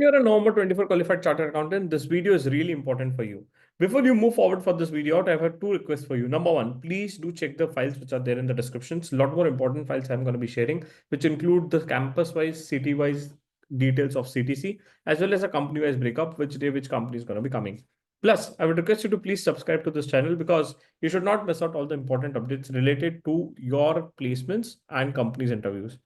You're a November 24 qualified chartered accountant, this video is really important for you. Before you move forward for this video out, I have two requests for you. Number one, please do check the files which are there in the descriptions. A lot more important files I'm going to be sharing, which include the campus-wise, city-wise details of CTC, as well as a company-wise breakup, which day which company is going to be coming. Plus, I would request you to please subscribe to this channel because you should not miss out all the important updates related to your placements and companies interviews.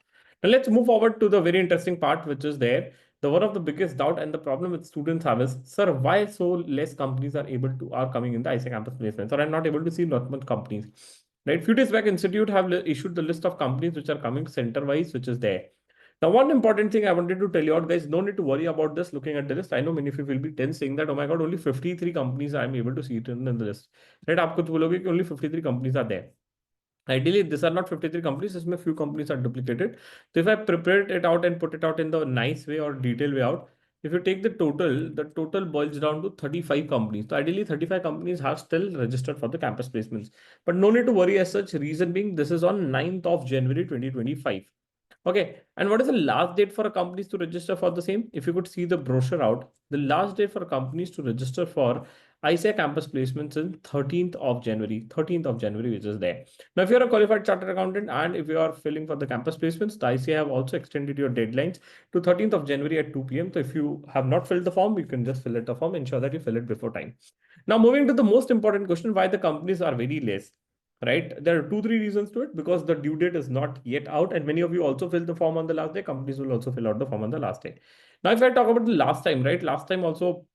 Now let's move forward to the very interesting part, which is there. The one of the biggest doubt and the problem with students have is, sir, why so less companies are coming in the ICAI campus placements, or I'm not able to see lot more companies. Right? Few days back, Institute have issued the list of companies which are coming center wise, which is there. Now, one important thing I wanted to tell you out, guys, no need to worry about this looking at the list. I know many of you will be tense saying that, oh my God, only 53 companies I'm able to see it in the list. Right? आप कुछ बोलोगे कि only 53 companies are there. Ideally, these are not 53 companies, इसमें few companies are duplicated. So if I prepare it out and put it out in the nice way or detailed way out, if you take the total boils down to 35 companies. So ideally, 35 companies have still registered for the campus placements. But no need to worry as such. Reason being, this is on 9th of January 2025. Okay. And what is the last date for companies to register for the same? If you could see the brochure out, the last date for companies to register for ICAI campus placements is 13th of January, 13th of January, which is there. Now, if you're a qualified chartered accountant and if you are filling for the campus placements, the ICAI have also extended your deadlines to 13th of January at 2 p.m. So if you have not filled the form, you can just fill it the form, ensure that you fill it before time. Now, moving to the most important question, why the companies are very less. Right? There are two, three reasons to it because the due date is not yet out, and many of you also fill the form on the last day. Companies will also fill out the form on the last day. Now, if I talk about the last time, right? Last time also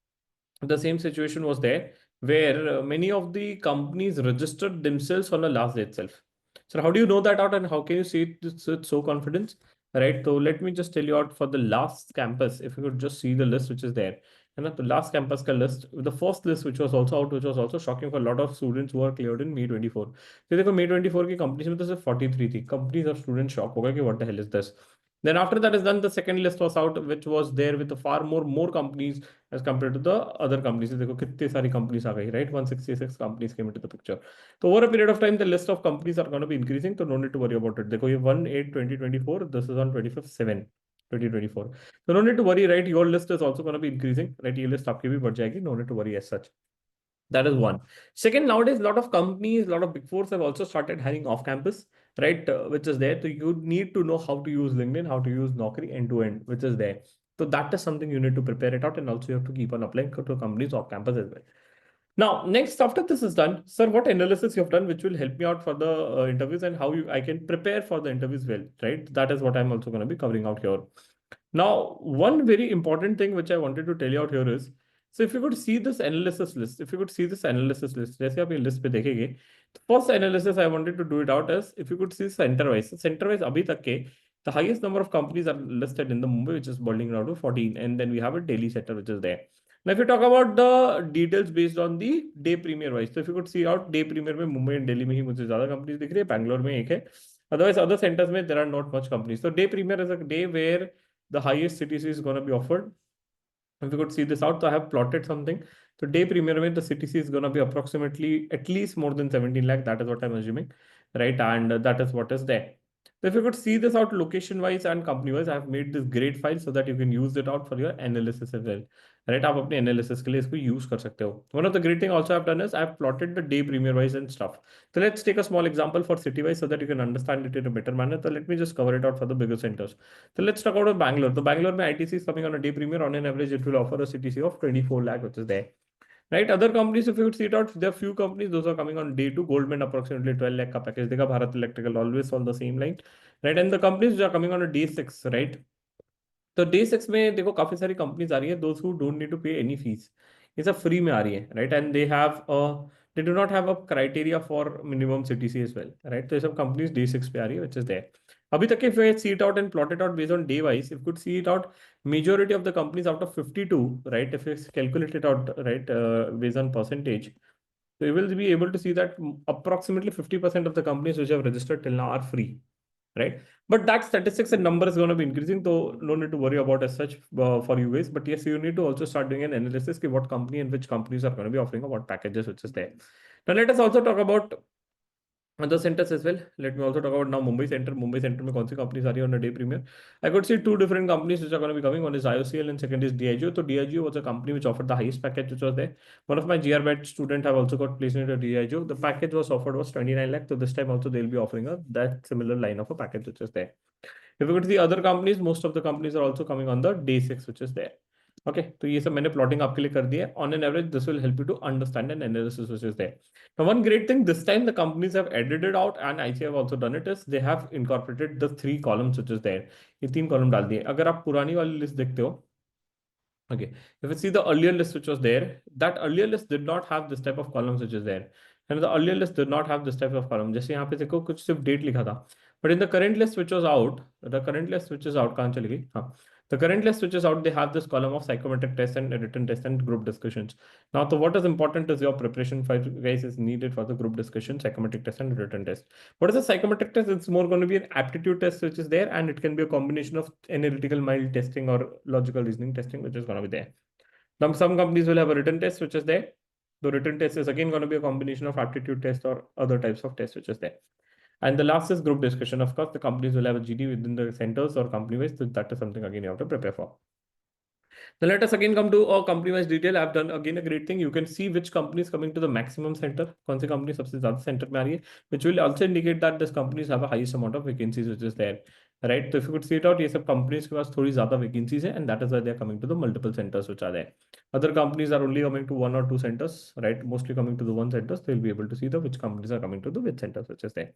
the same situation was there where many of the companies registered themselves on the last day itself. So how do you know that out and how can you see it with so confidence? Right. So let me just tell you out for the last campus. If you could just see the list which is there. And the last campus ka list, the first list which was also out, which was also shocking for a lot of students who are cleared in May 24. So देखो May 24 की companies में तो सिर्फ 43 थी. Companies और students shock होगा कि what the hell is this? Then after that is done, the second list was out, which was there with far more companies as compared to the other companies. देखो कितने सारी companies आ गई, right? 166 companies came into the picture. So over a period of time, the list of companies are going to be increasing. So no need to worry about it. देखो ये 1/8/2024. This is on 25/7. 2024. So no need to worry, right? Your list is also going to be increasing, right? Your list आपकी भी बढ़ जाएगी. No need to worry as such. That is one. Second, nowadays, a lot of companies, a lot of big fours have also started hiring off campus, right? Which is there. So you need to know how to use LinkedIn, how to use Naukri end to end, which is there. So that is something you need to prepare it out, and also you have to keep on applying to companies off campus as well. Now, next, after this is done, sir, what analysis you have done, which will help me out for the interviews and how I can prepare for the interviews well, right? That is what I'm also going to be covering out here. Now, one very important thing which I wanted to tell you out here is, so if you could see this analysis list, जैसे आप ये list पे देखेंगे, the first analysis I wanted to do it out is, if you could see center wise अभी तक के, the highest number of companies are listed in the Mumbai, which is boiling down to 14, and then we have a Delhi sector, which is there. Now, if you talk about the details based on the day premier wise, so if you could see out day premier में Mumbai and Delhi में ही मुझे ज़्यादा companies दिख रही है, Bangalore में एक है. Otherwise, other centers में there are not much companies. So day premier is a day where the highest CTC is going to be offered. If you could see this out, so I have plotted something. So day premier with the CTC is going to be approximately at least more than 17 lakh. That is what I'm assuming, right? And that is what is there. So if you could see this out location wise and company wise, I have made this great file so that you can use it out for your analysis as well. Right? आप अपने analysis के लिए इसको use कर सकते हो. One of the great thing also I've done is I've plotted the day premier wise and stuff. So let's take a small example for city wise so that you can understand it in a better manner. So let me just cover it out for the bigger centers. So let's talk about Bangalore. So Bangalore mein ITC is coming on a day premier. On an average, it will offer a CTC of 24 lakh, which is there. Right? Other companies, if you would see it out, there are few companies, those are coming on day two. Goldman approximately 12 lakh ka package. Dekha Bharat Electrical always on the same line. Right? And the companies which are coming on a day six, right? तो day six में देखो काफी सारी companies आ रही है those who don't need to pay any fees ये सब फ्री में आ रही है right and they do not have a criteria for minimum CTC as well right तो ये सब कंपनीज डे सिक्स पे आ रही है विच इज देयर अभी तक if I see it out and plot it out based on day wise, if you could see it out, majority of the companies out of 52, right? If you calculate it out, right, based on percentage, so you will be able to see that approximately 50% of the companies which have registered till now are free, right? But that statistics and number is going to be increasing, so no need to worry about as such for you guys. But yes, you need to also start doing an analysis of what company and which companies are going to be offering what packages which is there. Now let us also talk about other centers as well. Let me also talk about now Mumbai center. Mumbai center में कौन सी companies आ रही है on a day premiere? I could see two different companies which are going to be coming. One is IOCL and second is DIGO. So DIGO was a company which offered the highest package which was there. One of my GR batch student have also got placed into DIGO. The package was offered was 29 lakh. So this time also they'll be offering a that similar line of a package which is there. If you go to the other companies, most of the companies are also coming on the day 6 which is there. Okay तो ये सब मैंने plotting आपके लिए कर दिया है on an average this will help you to understand and analysis which is there now one great thing this time the companies have edited it out and ICAI have also done it is they have incorporated the three columns which is there ये तीन column डाल दिए अगर आप पुरानी वाली list देखते हो okay if you see the earlier list which was there that earlier list did not have this type of columns which is there and the earlier list did not have this type of column जैसे यहाँ पे देखो कुछ सिर्फ date लिखा था but in the current list which was out the current list which is out कहाँ चली गई हाँ the current list which is out they have this column of psychometric tests and written tests and group discussions now so what is important is your preparation for you guys is needed for the group discussion psychometric test and written test what is a psychometric test it's more going to be an aptitude test which is there and it can be a combination of analytical mild testing or logical reasoning testing which is going to be there now some companies will have a written test which is there the written test is again going to be a combination of aptitude test or other types of tests which is there and the last is group discussion. Of course, the companies will have a GD within the centers or company wise. So that is something again you have to prepare for. Now let us again come to a company wise detail. I've done again a great thing. You can see which company is coming to the maximum center. कौन सी company सबसे ज़्यादा center में आ रही है, which will also indicate that these companies have a highest amount of vacancies which is there. Right. So if you could see it out, ये सब companies के पास थोड़ी ज़्यादा vacancies है, and that is why they are coming to the multiple centers which are there. Other companies are only coming to one or two centers, right? Mostly coming to the one centers. They'll be able to see the which companies are coming to the which centers which is there.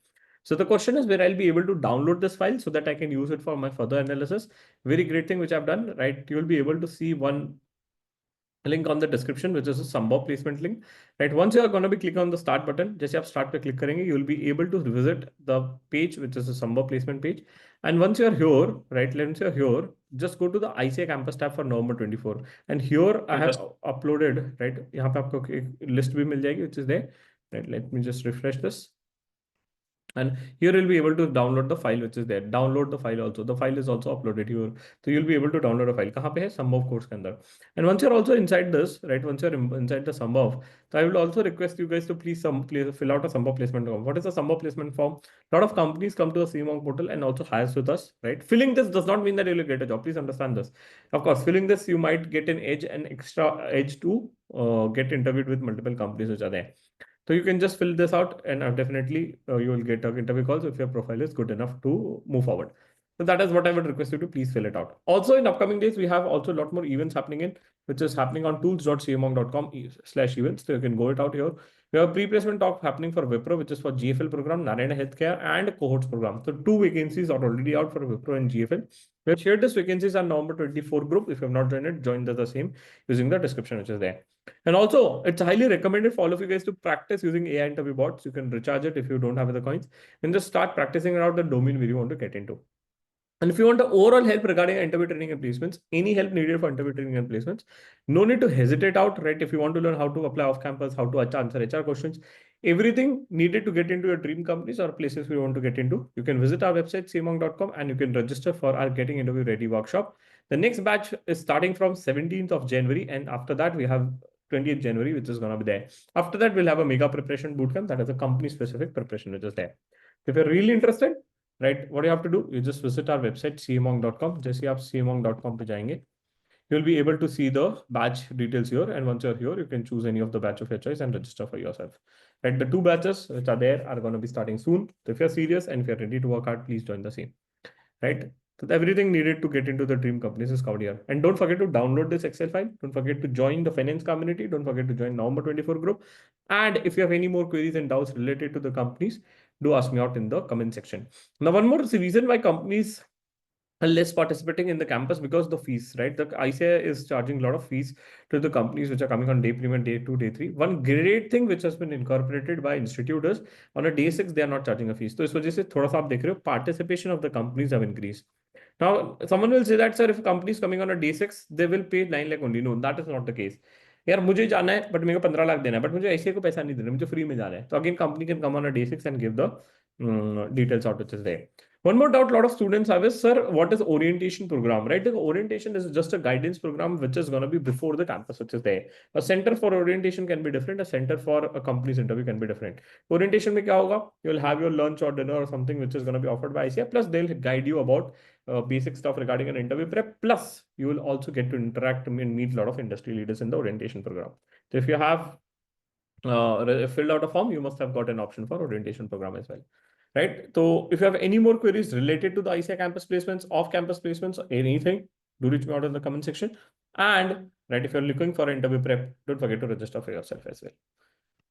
So the question is where I'll be able to download this file so that I can use it for my further analysis. Very great thing which I've done, right? You will be able to see one link on the description, which is a Sambhav placement link, right? Once you are going to be click on the start button, just आप start पे click करेंगे, you will be able to visit the page, which is a Sambhav placement page. And once you are here, right? Once you are here, just go to the ICAI campus tab for November 24. And here I have uploaded, right? यहाँ पे आपको एक list भी मिल जाएगी, which is there, right? Let me just refresh this. And here you'll be able to download the file which is there. Download the file also. The file is also uploaded here. So you'll be able to download a file. कहाँ पे है? Sambhav course के अंदर. And once you're also inside this, right? Once you're inside the Sambhav, so I will also request you guys to please fill out a Sambhav placement form. What is a Sambhav placement form? A lot of companies come to the CMONG portal and also hires with us, right? Filling this does not mean that you will get a job. Please understand this. Of course, filling this, you might get an extra edge to get interviewed with multiple companies which are there. So you can just fill this out and definitely you will get an interview calls if your profile is good enough to move forward. So that is what I would request you to please fill it out. Also in upcoming days, we have also a lot more events happening which is happening on tools.cmong.com/events. So you can go it out here. We have a pre-placement talk happening for Wipro, which is for GFL program, Narayana Healthcare and cohorts program. So two vacancies are already out for Wipro and GFL. We have shared these vacancies on November 24 group. If you have not joined it, join the same using the description which is there. And also, it's highly recommended for all of you guys to practice using AI interview bots. You can recharge it if you don't have the coins and just start practicing around the domain where you want to get into. And if you want the overall help regarding interview training and placements, any help needed for interview training and placements, no need to hesitate out, right? If you want to learn how to apply off campus, how to answer HR questions, everything needed to get into your dream companies or places we want to get into, you can visit our website, cmong.com, and you can register for our Getting Interview Ready workshop. The next batch is starting from 17th of January. And after that, we have 20th January, which is going to be there. After that, we'll have a mega preparation bootcamp that is a company specific preparation, which is there. If you're really interested, right, what you have to do, you just visit our website, cmong.com. जैसे आप cmong.com पे जाएंगे, you'll be able to see the batch details here. And once you're here, you can choose any of the batch of your choice and register for yourself. Right, the two batches which are there are going to be starting soon. So if you're serious and if you're ready to work hard, please join the same. Right. So everything needed to get into the dream companies is covered here. And don't forget to download this Excel file. Don't forget to join the finance community. Don't forget to join November 24 group. And if you have any more queries and doubts related to the companies, do ask me out in the comment section. Now, one more reason why companies are less participating in the campus because the fees, right? The ICAI is charging a lot of fees to the companies which are coming on day premium, day 2, day 3. One great thing which has been incorporated by institute is on a day 6, they are not charging a fees. So इस वजह से थोड़ा सा आप देख रहे हो participation of the companies have increased. Now, someone will say that, sir, if a company is coming on a day 6, they will pay 9 lakh only. No, that is not the case. यार मुझे जाना है but मेरे को 15 लाख देना है but मुझे ऐसे को पैसा नहीं देना मुझे फ्री में जाना है तो again company can come on a day 6 and give the details out which is there One more doubt a lot of students have is, sir, what is orientation program, right? The orientation is just a guidance program which is going to be before the campus, which is there. A center for orientation can be different. A center for a company's interview can be different. Orientation mein kya hoga? You'll have your lunch or dinner or something which is going to be offered by ICAI. Plus, they'll guide you about basic stuff regarding an interview prep. Plus, you will also get to interact and meet a lot of industry leaders in the orientation program. So if you have filled out a form, you must have got an option for orientation program as well. Right. So if you have any more queries related to the ICAI campus placements, off-campus placements, or anything, do reach me out in the comment section. And right, if you're looking for interview prep, don't forget to register for yourself as well.